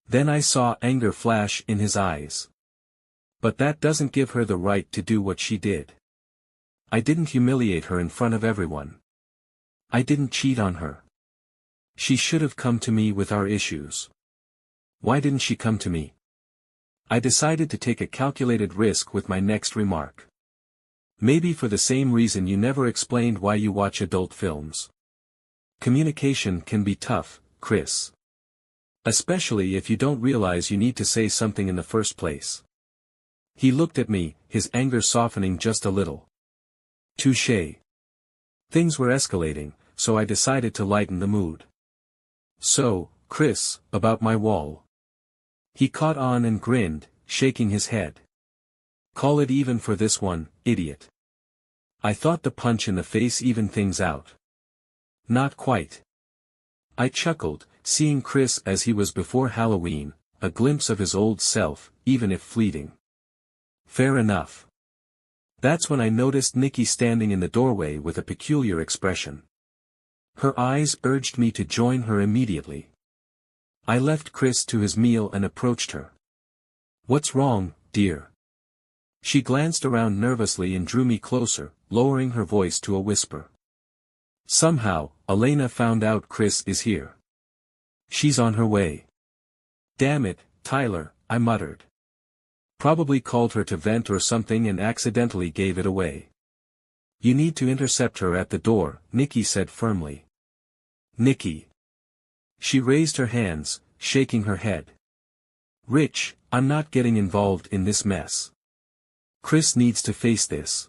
S1: Then I saw anger flash in his eyes. But that doesn't give her the right to do what she did. I didn't humiliate her in front of everyone. I didn't cheat on her. She should have come to me with our issues. Why didn't she come to me? I decided to take a calculated risk with my next remark. Maybe for the same reason you never explained why you watch adult films. Communication can be tough, Chris. Especially if you don't realize you need to say something in the first place. He looked at me, his anger softening just a little. Touché. Things were escalating, so I decided to lighten the mood. So, Chris, about my wall. He caught on and grinned, shaking his head. Call it even for this one, idiot. I thought the punch in the face evened things out. Not quite. I chuckled, seeing Chris as he was before Halloween, a glimpse of his old self, even if fleeting. Fair enough. That's when I noticed Nikki standing in the doorway with a peculiar expression. Her eyes urged me to join her immediately. I left Chris to his meal and approached her. What's wrong, dear? She glanced around nervously and drew me closer, lowering her voice to a whisper. Somehow, Elena found out Chris is here. She's on her way. Damn it, Tyler, I muttered. Probably called her to vent or something and accidentally gave it away. You need to intercept her at the door, Nikki said firmly. Nikki. She raised her hands, shaking her head. Rich, I'm not getting involved in this mess. Chris needs to face this.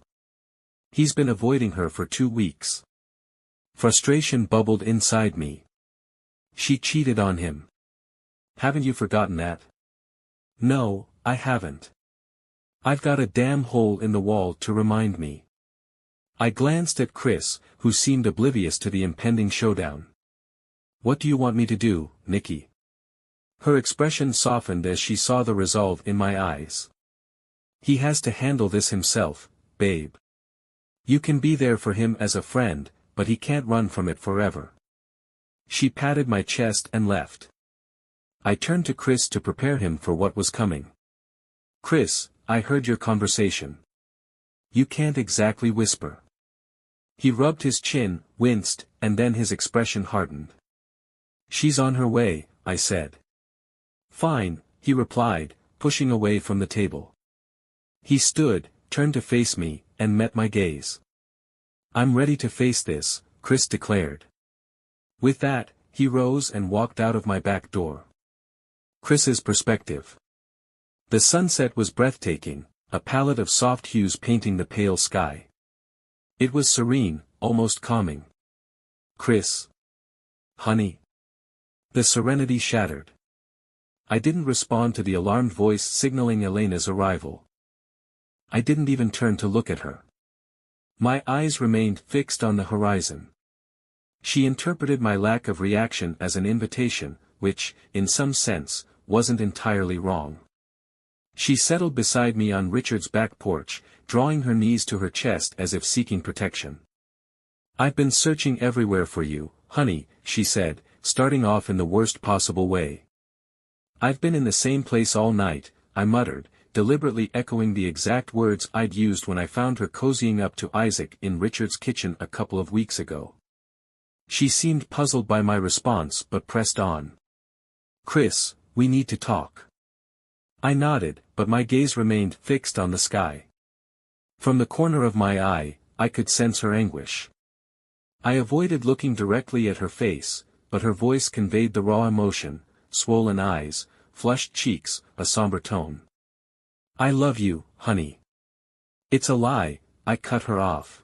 S1: He's been avoiding her for 2 weeks. Frustration bubbled inside me. She cheated on him. Haven't you forgotten that? No, I haven't. I've got a damn hole in the wall to remind me. I glanced at Chris, who seemed oblivious to the impending showdown. What do you want me to do, Nikki? Her expression softened as she saw the resolve in my eyes. He has to handle this himself, babe. You can be there for him as a friend, but he can't run from it forever. She patted my chest and left. I turned to Chris to prepare him for what was coming. Chris, I heard your conversation. You can't exactly whisper. He rubbed his chin, winced, and then his expression hardened. She's on her way, I said. Fine, he replied, pushing away from the table. He stood, turned to face me, and met my gaze. I'm ready to face this, Chris declared. With that, he rose and walked out of my back door. Chris's perspective. The sunset was breathtaking, a palette of soft hues painting the pale sky. It was serene, almost calming. Chris. Honey. The serenity shattered. I didn't respond to the alarmed voice signaling Elena's arrival. I didn't even turn to look at her. My eyes remained fixed on the horizon. She interpreted my lack of reaction as an invitation, which, in some sense, wasn't entirely wrong. She settled beside me on Richard's back porch, drawing her knees to her chest as if seeking protection. I've been searching everywhere for you, honey, she said, starting off in the worst possible way. I've been in the same place all night, I muttered, deliberately echoing the exact words I'd used when I found her cozying up to Isaac in Richard's kitchen a couple of weeks ago. She seemed puzzled by my response but pressed on. Chris, we need to talk. I nodded, but my gaze remained fixed on the sky. From the corner of my eye, I could sense her anguish. I avoided looking directly at her face, but her voice conveyed the raw emotion, swollen eyes, flushed cheeks, a somber tone. I love you, honey. It's a lie, I cut her off.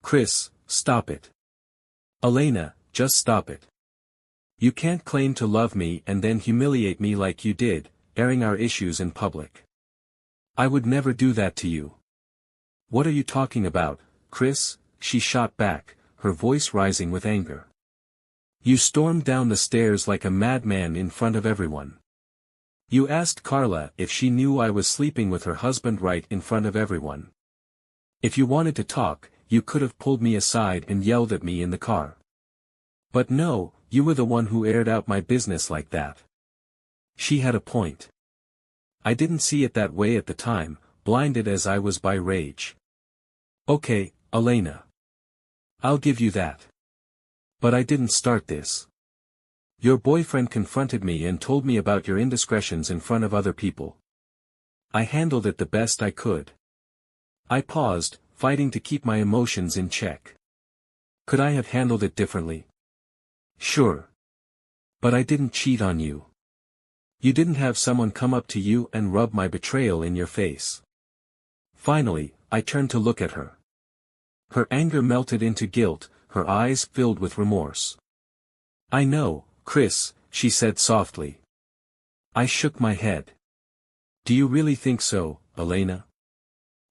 S1: Chris, stop it. Elena, just stop it. You can't claim to love me and then humiliate me like you did, airing our issues in public. I would never do that to you. What are you talking about, Chris? She shot back, her voice rising with anger. You stormed down the stairs like a madman in front of everyone. You asked Carla if she knew I was sleeping with her husband right in front of everyone. If you wanted to talk, you could have pulled me aside and yelled at me in the car. But no, you were the one who aired out my business like that. She had a point. I didn't see it that way at the time, blinded as I was by rage. Okay, Elena. I'll give you that. But I didn't start this. Your boyfriend confronted me and told me about your indiscretions in front of other people. I handled it the best I could. I paused, fighting to keep my emotions in check. Could I have handled it differently? Sure. But I didn't cheat on you. You didn't have someone come up to you and rub my betrayal in your face. Finally, I turned to look at her. Her anger melted into guilt, her eyes filled with remorse. I know, Chris, she said softly. I shook my head. Do you really think so, Elena?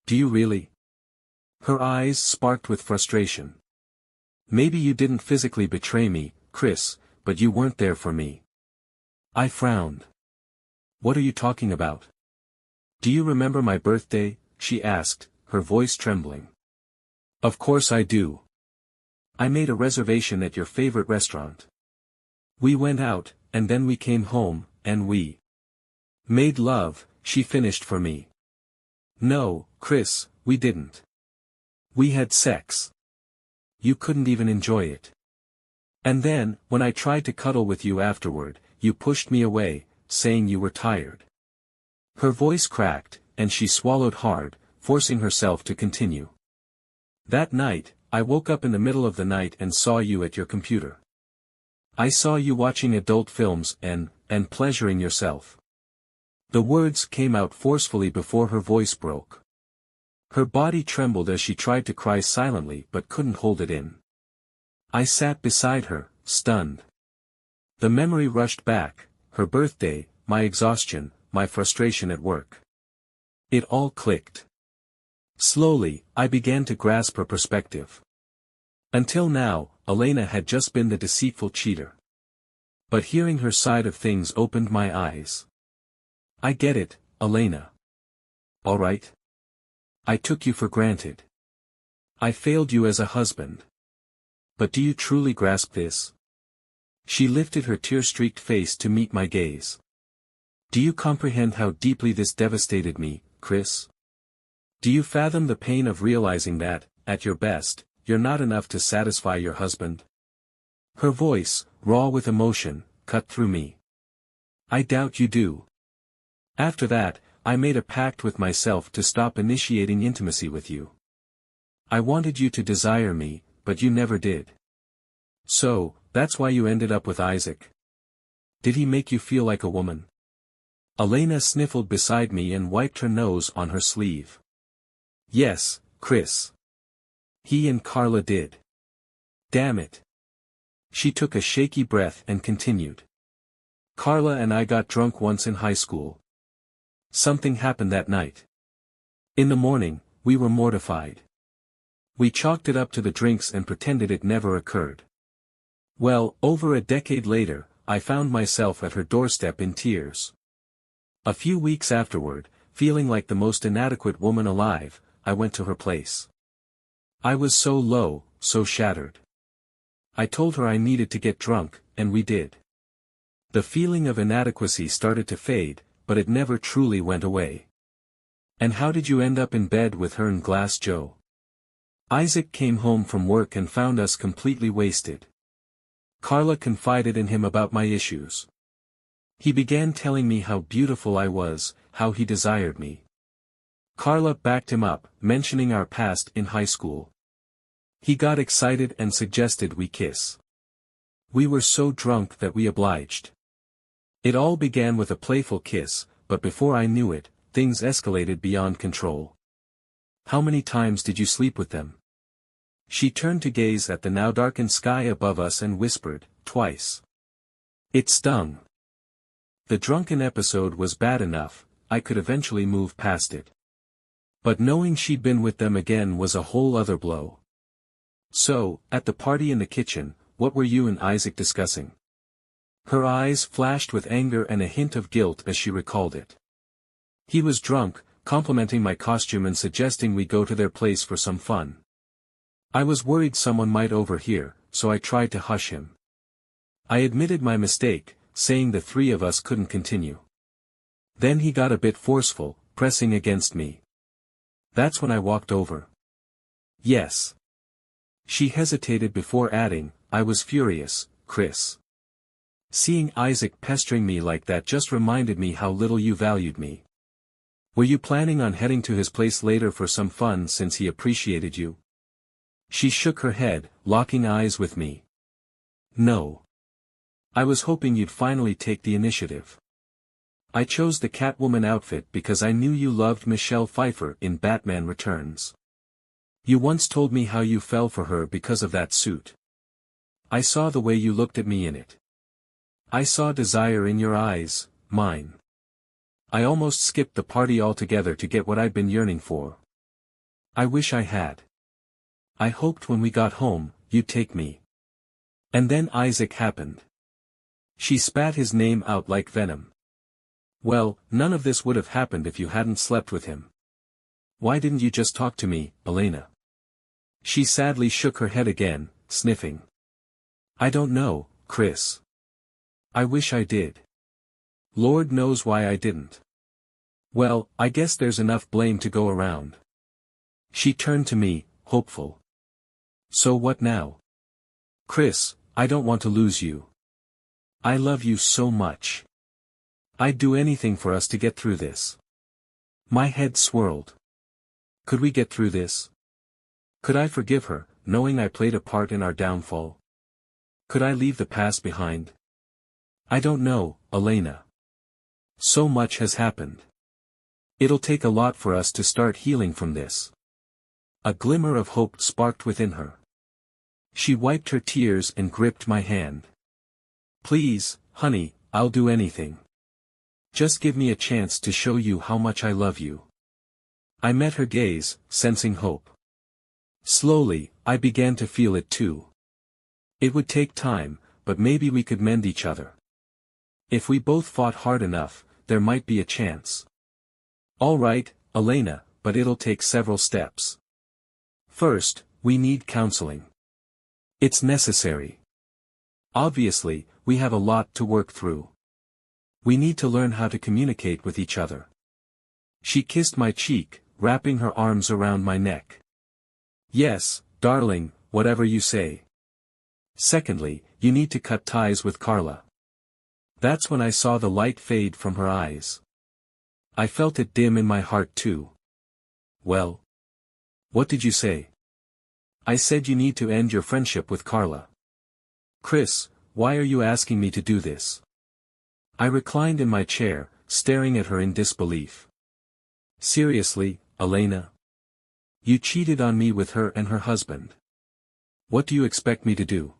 S1: Do you really? Her eyes sparked with frustration. Maybe you didn't physically betray me, Chris, but you weren't there for me. I frowned. What are you talking about? Do you remember my birthday? She asked, her voice trembling. Of course I do. I made a reservation at your favorite restaurant. We went out, and then we came home, and we made love, she finished for me. No, Chris, we didn't. We had sex. You couldn't even enjoy it. And then, when I tried to cuddle with you afterward, you pushed me away, saying you were tired. Her voice cracked, and she swallowed hard, forcing herself to continue. That night, I woke up in the middle of the night and saw you at your computer. I saw you watching adult films and pleasuring yourself. The words came out forcefully before her voice broke. Her body trembled as she tried to cry silently but couldn't hold it in. I sat beside her, stunned. The memory rushed back, her birthday, my exhaustion, my frustration at work. It all clicked. Slowly, I began to grasp her perspective. Until now, Elena had just been the deceitful cheater. But hearing her side of things opened my eyes. I get it, Elena. All right. I took you for granted. I failed you as a husband. But do you truly grasp this? She lifted her tear-streaked face to meet my gaze. Do you comprehend how deeply this devastated me, Chris? Do you fathom the pain of realizing that, at your best, you're not enough to satisfy your husband? Her voice, raw with emotion, cut through me. I doubt you do. After that, I made a pact with myself to stop initiating intimacy with you. I wanted you to desire me, but you never did. So, that's why you ended up with Isaac. Did he make you feel like a woman? Elena sniffled beside me and wiped her nose on her sleeve. Yes, Chris. He and Carla did. Damn it. She took a shaky breath and continued. Carla and I got drunk once in high school. Something happened that night. In the morning, we were mortified. We chalked it up to the drinks and pretended it never occurred. Well, over a decade later, I found myself at her doorstep in tears. A few weeks afterward, feeling like the most inadequate woman alive, I went to her place. I was so low, so shattered. I told her I needed to get drunk, and we did. The feeling of inadequacy started to fade, but it never truly went away. And how did you end up in bed with her and Glass Joe? Isaac came home from work and found us completely wasted. Carla confided in him about my issues. He began telling me how beautiful I was, how he desired me. Carla backed him up, mentioning our past in high school. He got excited and suggested we kiss. We were so drunk that we obliged. It all began with a playful kiss, but before I knew it, things escalated beyond control. How many times did you sleep with them? She turned to gaze at the now darkened sky above us and whispered, twice. It stung. The drunken episode was bad enough, I could eventually move past it. But knowing she'd been with them again was a whole other blow. So, at the party in the kitchen, what were you and Isaac discussing? Her eyes flashed with anger and a hint of guilt as she recalled it. He was drunk, complimenting my costume and suggesting we go to their place for some fun. I was worried someone might overhear, so I tried to hush him. I admitted my mistake, saying the three of us couldn't continue. Then he got a bit forceful, pressing against me. That's when I walked over. Yes. She hesitated before adding, I was furious, Chris. Seeing Isaac pestering me like that just reminded me how little you valued me. Were you planning on heading to his place later for some fun since he appreciated you? She shook her head, locking eyes with me. No. I was hoping you'd finally take the initiative. I chose the Catwoman outfit because I knew you loved Michelle Pfeiffer in Batman Returns. You once told me how you fell for her because of that suit. I saw the way you looked at me in it. I saw desire in your eyes, mine. I almost skipped the party altogether to get what I'd been yearning for. I wish I had. I hoped when we got home, you'd take me. And then Isaac happened. She spat his name out like venom. Well, none of this would have happened if you hadn't slept with him. Why didn't you just talk to me, Elena? She sadly shook her head again, sniffing. I don't know, Chris. I wish I did. Lord knows why I didn't. Well, I guess there's enough blame to go around. She turned to me, hopeful. So what now? Chris, I don't want to lose you. I love you so much. I'd do anything for us to get through this. My head swirled. Could we get through this? Could I forgive her, knowing I played a part in our downfall? Could I leave the past behind? I don't know, Elena. So much has happened. It'll take a lot for us to start healing from this. A glimmer of hope sparked within her. She wiped her tears and gripped my hand. Please, honey, I'll do anything. Just give me a chance to show you how much I love you. I met her gaze, sensing hope. Slowly, I began to feel it too. It would take time, but maybe we could mend each other. If we both fought hard enough, there might be a chance. All right, Elena, but it'll take several steps. First, we need counseling. It's necessary. Obviously, we have a lot to work through. We need to learn how to communicate with each other. She kissed my cheek, wrapping her arms around my neck. Yes, darling, whatever you say. Secondly, you need to cut ties with Carla. That's when I saw the light fade from her eyes. I felt it dim in my heart too. Well? What did you say? I said you need to end your friendship with Carla. Chris, why are you asking me to do this? I reclined in my chair, staring at her in disbelief. Seriously, Elena? You cheated on me with her and her husband. What do you expect me to do?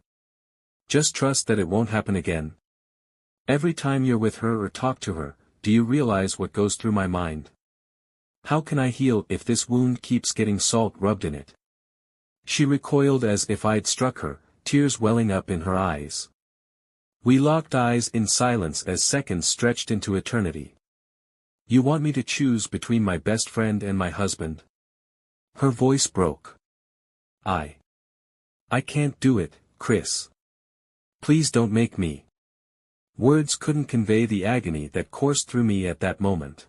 S1: Just trust that it won't happen again? Every time you're with her or talk to her, do you realize what goes through my mind? How can I heal if this wound keeps getting salt rubbed in it? She recoiled as if I'd struck her, tears welling up in her eyes. We locked eyes in silence as seconds stretched into eternity. You want me to choose between my best friend and my husband? Her voice broke. I can't do it, Chris. Please don't make me. Words couldn't convey the agony that coursed through me at that moment.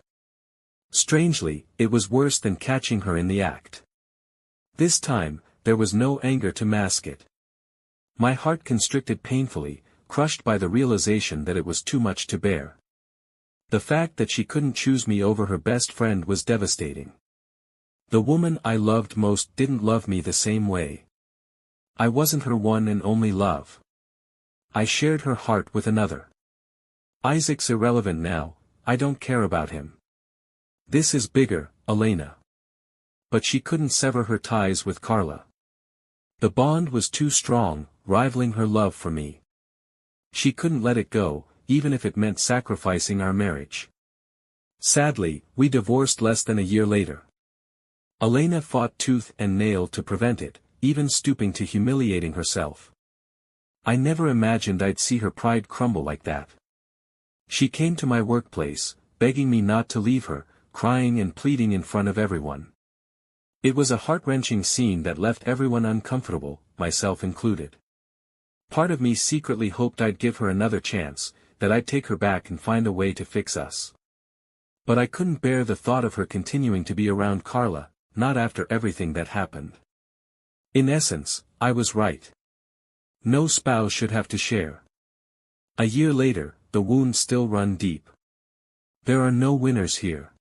S1: Strangely, it was worse than catching her in the act. This time, there was no anger to mask it. My heart constricted painfully, crushed by the realization that it was too much to bear. The fact that she couldn't choose me over her best friend was devastating. The woman I loved most didn't love me the same way. I wasn't her one and only love. I shared her heart with another. Isaac's irrelevant now, I don't care about him. This is bigger, Elena. But she couldn't sever her ties with Carla. The bond was too strong, rivaling her love for me. She couldn't let it go, even if it meant sacrificing our marriage. Sadly, we divorced less than a year later. Elena fought tooth and nail to prevent it, even stooping to humiliating herself. I never imagined I'd see her pride crumble like that. She came to my workplace, begging me not to leave her, crying and pleading in front of everyone. It was a heart-wrenching scene that left everyone uncomfortable, myself included. Part of me secretly hoped I'd give her another chance, that I'd take her back and find a way to fix us. But I couldn't bear the thought of her continuing to be around Carla, not after everything that happened. In essence, I was right. No spouse should have to share. A year later, the wounds still run deep. There are no winners here.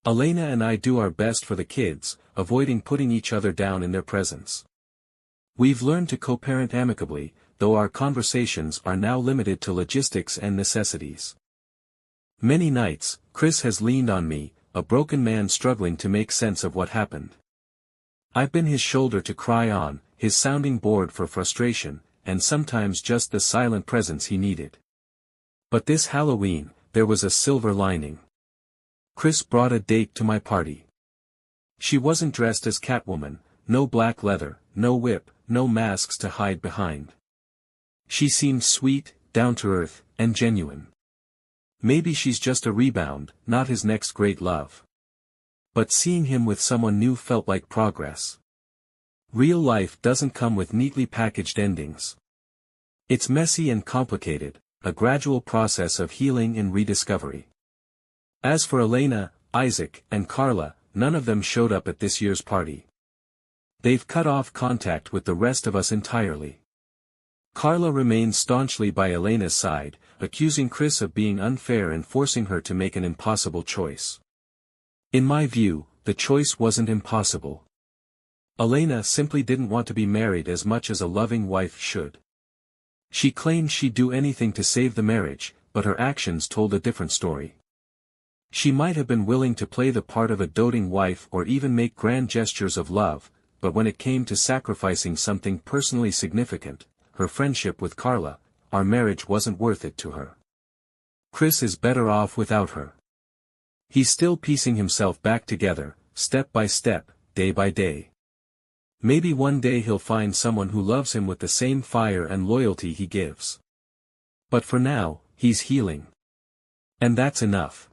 S1: Elena and I do our best for the kids, avoiding putting each other down in their presence. We've learned to co-parent amicably, though our conversations are now limited to logistics and necessities. Many nights, Chris has leaned on me, a broken man struggling to make sense of what happened. I've been his shoulder to cry on, his sounding board for frustration, and sometimes just the silent presence he needed. But this Halloween, there was a silver lining. Chris brought a date to my party. She wasn't dressed as Catwoman, no black leather, no whip, no masks to hide behind. She seemed sweet, down-to-earth, and genuine. Maybe she's just a rebound, not his next great love. But seeing him with someone new felt like progress. Real life doesn't come with neatly packaged endings. It's messy and complicated, a gradual process of healing and rediscovery. As for Elena, Isaac, and Carla, none of them showed up at this year's party. They've cut off contact with the rest of us entirely. Carla remains staunchly by Elena's side, accusing Chris of being unfair and forcing her to make an impossible choice. In my view, the choice wasn't impossible. Elena simply didn't want to be married as much as a loving wife should. She claimed she'd do anything to save the marriage, but her actions told a different story. She might have been willing to play the part of a doting wife or even make grand gestures of love, but when it came to sacrificing something personally significant, her friendship with Carla, our marriage wasn't worth it to her. Chris is better off without her. He's still piecing himself back together, step by step, day by day. Maybe one day he'll find someone who loves him with the same fire and loyalty he gives. But for now, he's healing. And that's enough.